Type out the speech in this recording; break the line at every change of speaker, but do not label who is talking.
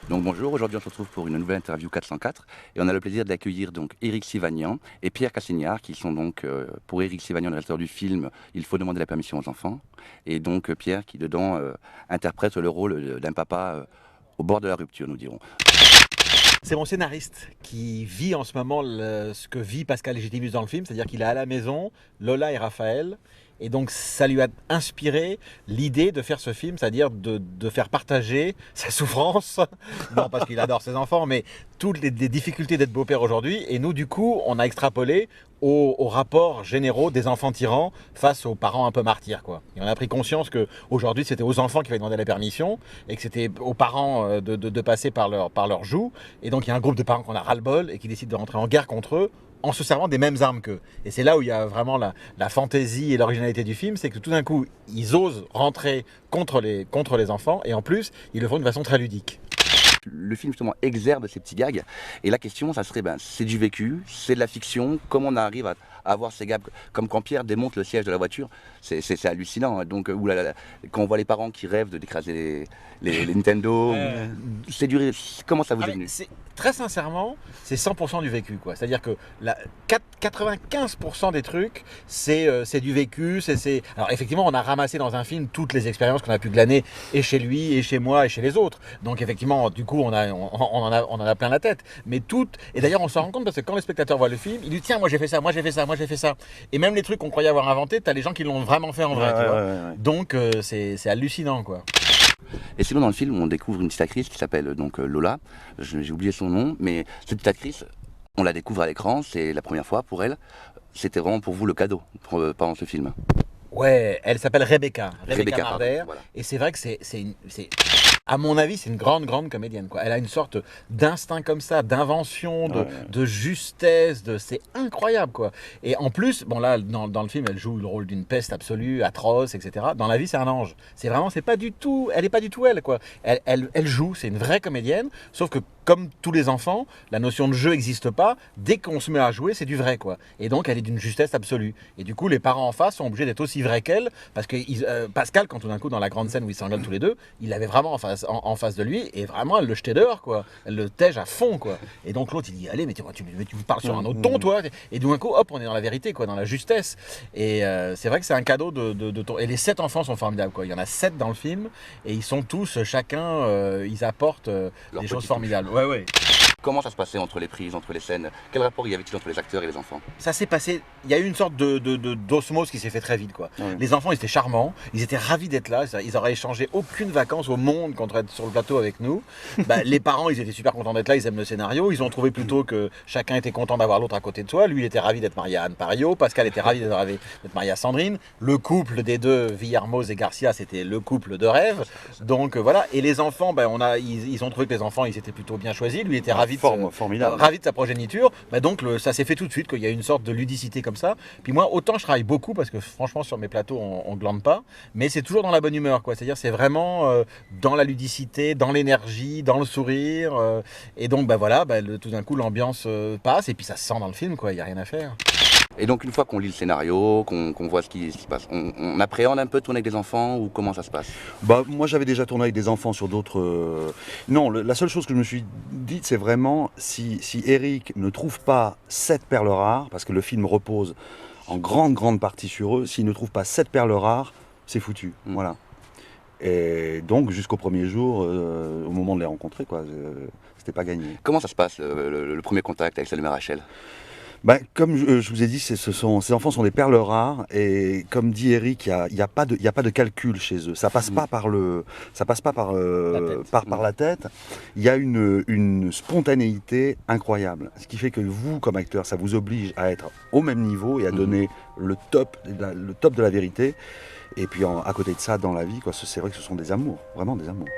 Donc bonjour, aujourd'hui on se retrouve pour une nouvelle interview 404 et on a le plaisir d'accueillir donc Éric Sivagnan et Pierre Cassignard qui sont donc pour Éric Sivagnan, le réalisateur du film Il faut demander la permission aux enfants, et donc Pierre qui dedans interprète le rôle d'un papa au bord de la rupture, nous dirons.
C'est mon scénariste qui vit en ce moment ce que vit Pascal Légitimus dans le film, c'est-à-dire qu'il est à la maison, Lola et Raphaël, et donc ça lui a inspiré l'idée de faire ce film, c'est-à-dire de faire partager sa souffrance, non parce qu'il adore ses enfants, mais toutes les difficultés d'être beau-père aujourd'hui, et nous du coup on a extrapolé aux rapports généraux des enfants tyrans face aux parents un peu martyrs, quoi. Et on a pris conscience qu'aujourd'hui c'était aux enfants qu'il fallait demander la permission, et que c'était aux parents de passer par leur joug, et donc il y a un groupe de parents qu'on a ras-le-bol et qui décident de rentrer en guerre contre eux, en se servant des mêmes armes qu'eux. Et c'est là où il y a vraiment la fantaisie et l'originalité du film, c'est que tout d'un coup, ils osent rentrer contre les enfants, et en plus, ils le font de façon très ludique.
Le film justement exerce ces petits gags, et la question ça serait, c'est du vécu, c'est de la fiction, comment on arrive à avoir ces gags, comme quand Pierre démonte le siège de la voiture, c'est hallucinant, hein. Donc quand on voit les parents qui rêvent d'écraser les Nintendo, comment ça vous est venu?
Très sincèrement, c'est 100% du vécu, quoi. C'est-à-dire que 95% des trucs, c'est du vécu. Alors effectivement, on a ramassé dans un film toutes les expériences qu'on a pu glaner, et chez lui, et chez moi, et chez les autres. Donc effectivement, du coup, on en a plein la tête. Mais et d'ailleurs, on s'en rend compte parce que quand le spectateur voit le film, il dit tiens, moi j'ai fait ça, moi j'ai fait ça, moi j'ai fait ça. Et même les trucs qu'on croyait avoir inventés, t'as les gens qui l'ont vraiment fait en vrai, tu vois.
Ouais.
Donc c'est hallucinant, quoi.
Et sinon dans le film on découvre une petite actrice qui s'appelle donc Lola, j'ai oublié son nom, mais cette petite actrice, on la découvre à l'écran, c'est la première fois pour elle. C'était vraiment pour vous le cadeau pendant ce film.
Ouais, elle s'appelle Rebecca
Rebecca,
Marder,
voilà.
et c'est vrai que à mon avis, c'est une grande comédienne, quoi. Elle a une sorte d'instinct comme ça, d'invention, de justesse, c'est incroyable, quoi. Et en plus, bon là, dans le film, elle joue le rôle d'une peste absolue, atroce, etc. Dans la vie, c'est un ange. Elle est pas du tout elle, quoi. Elle joue, c'est une vraie comédienne, sauf que comme tous les enfants, la notion de jeu n'existe pas. Dès qu'on se met à jouer, c'est du vrai, quoi. Et donc, elle est d'une justesse absolue. Et du coup, les parents en face sont obligés d'être aussi vrais qu'elle, parce que Pascal, quand tout d'un coup, dans la grande scène où ils s'engueulent tous les deux, il l'avait vraiment en face de lui, et vraiment, elle le jetait dehors, quoi. Elle le tège à fond, quoi. Et donc, l'autre, il dit allez, mais tu me parles sur un autre ton, toi. Et d'un coup, hop, on est dans la vérité, quoi, dans la justesse. Et c'est vrai que c'est un cadeau Et les 7 enfants sont formidables, quoi. Il y en a 7 dans le film, et ils sont tous, chacun, ils apportent des choses formidables. Ouais.
Comment ça se passait entre les prises, entre les scènes? Quel rapport y avait-il entre les acteurs et les enfants?
Ça s'est passé, il y a eu une sorte d'osmose qui s'est fait très vite, quoi.
Ouais.
Les enfants, ils étaient charmants, ils étaient ravis d'être là, ils auraient échangé aucune vacances au monde contre être sur le plateau avec nous. Les parents, ils étaient super contents d'être là, ils aiment le scénario, ils ont trouvé plutôt que chacun était content d'avoir l'autre à côté de soi. Lui, il était ravi d'être marié à Anne Pario, Pascal était ravi d'être marié à Sandrine. Le couple des deux, Villarmoz et Garcia, c'était le couple de rêve. Donc voilà, et les enfants, ils ont trouvé que les enfants, ils étaient plutôt bien choisis. Lui était ravi de sa progéniture. Donc ça s'est fait tout de suite, qu'il y a une sorte de ludicité comme ça. Puis moi, autant je travaille beaucoup, parce que franchement sur mes plateaux on glande pas, mais c'est toujours dans la bonne humeur, quoi. C'est-à-dire c'est vraiment dans la ludicité, dans l'énergie, dans le sourire, et donc tout d'un coup l'ambiance passe, et puis ça se sent dans le film, quoi. Il y a rien à faire.
Et donc une fois qu'on lit le scénario, qu'on voit ce qui se passe, on appréhende un peu de tourner avec des enfants, ou comment ça se passe?
Moi j'avais déjà tourné avec des enfants sur d'autres... Non, la seule chose que je me suis dit, c'est vraiment si Éric ne trouve pas 7 perles rares, parce que le film repose en grande partie sur eux, s'il ne trouve pas 7 perles rares, c'est foutu. Voilà. Et donc jusqu'au premier jour, au moment de les rencontrer, quoi, c'était pas gagné.
Comment ça se passe, le premier contact avec Salomé Rachel?
Comme je vous ai dit, ces enfants sont des perles rares, et comme dit Éric, il y a pas de calcul chez eux. Ça passe pas par la tête. Il y a une spontanéité incroyable, ce qui fait que vous, comme acteur, ça vous oblige à être au même niveau et à donner le top de la vérité. Et puis à côté de ça, dans la vie, quoi, c'est vrai que ce sont des amours, vraiment des amours.